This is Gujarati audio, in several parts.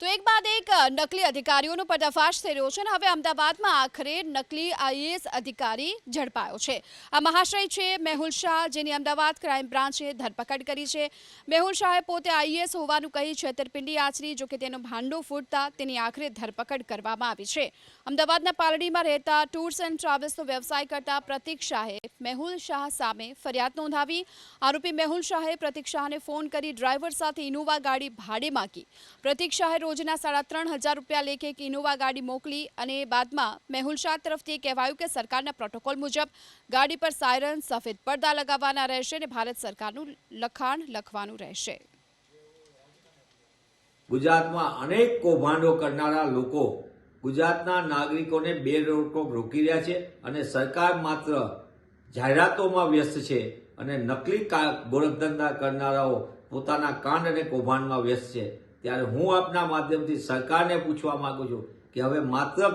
તો એક બાદ એક નકલી અધિકારીઓનો પર્દાફાશ થઈ રહ્યો છે અને હવે અમદાવાદમાં આખરે નકલી આઈએએસ અધિકારી ઝડપાયો છે। આ મહાશય છે મેહુલ શાહ, જેની અમદાવાદ ક્રાઇમ બ્રાન્ચે ધરપકડ કરી છે। મેહુલ શાહે પોતે આઈએએસ હોવાનું કહી છેતરપિંડી આચરી, જોકે તેનો ભાંડો ફૂટતા તેની આખરે ધરપકડ કરવામાં આવી છે। અમદાવાદના પાલડીમાં રહેતા ટૂર્સ એન્ડ ટ્રાવેલ્સનો વ્યવસાય કરતા પ્રતિક શાહે મેહુલ શાહ સામે ફરિયાદ નોંધાવી। આરોપી મેહુલ શાહે પ્રતિક શાહને ફોન કરી ડ્રાઈવર સાથે ઇનોવા ગાડી ભાડે માંગી। પ્રતિક શાહે રોજના 3,500 રૂપિયા લેખે એક ઇનોવા ગાડી મોકલી અને બાદમાં મેહુલ શાહ તરફથી કહેવાયું કે સરકારના પ્રોટોકોલ મુજબ ગાડી પર સાયરન, સફેદ પડદા લગાવવાના રહેશે અને ભારત સરકારનું લખાણ લખવાનું રહેશે। ગુજરાતમાં અનેક કૌભાંડો કરનારા લોકો ગુજરાતના નાગરિકોને બેરોકટોક રોકી રહ્યા છે અને સરકાર માત્ર જાહેરાતોમાં વ્યસ્ત છે અને નકલી ગોરખધંધા કરનારાઓ પોતાના કાંડ અને કૌભાંડમાં વ્યસ્ત છે। ત્યારે હું આપના માધ્યમથી સરકારને પૂછવા માંગુ છું કે હવે માત્ર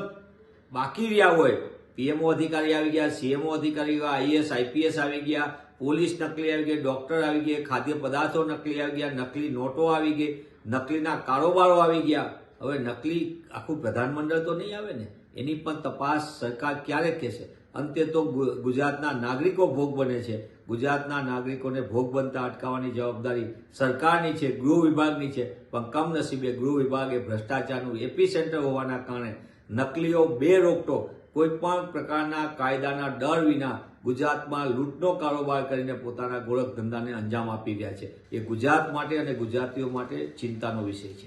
બાકી રહ્યા હોય, પીએમઓ અધિકારી આવી ગયા, સીએમઓ અધિકારી આવ્યા, આઈએએસ આઈપીએસ આવી ગયા, પોલીસ નકલી આવી ગઈ, ડોક્ટર આવી ગયા, ખાદ્ય પદાર્થો નકલી આવી ગયા, નકલી નોટો આવી ગઈ, નકલીના કારોબારો આવી ગયા। હવે નકલી આખું પ્રધાનમંડળ તો નહીં આવે ને, એની પણ તપાસ સરકાર ક્યારે કહેશે? અંતે તો ગુજરાતના નાગરિકો ભોગ બને છે। ગુજરાતના નાગરિકોને ભોગ બનતા અટકાવવાની જવાબદારી સરકારની છે, ગૃહ વિભાગની છે, પણ કમનસીબે ગૃહ વિભાગ એ ભ્રષ્ટાચારનું એપી સેન્ટર હોવાના કારણે નકલીઓ બેરોકટોક કોઈ પણ પ્રકારના કાયદાના ડર વિના ગુજરાતમાં લૂંટનો કારોબાર કરીને પોતાના ગોરખ ધંધાને અંજામ આપી રહ્યા છે। એ ગુજરાત માટે અને ગુજરાતીઓ માટે ચિંતાનો વિષય છે।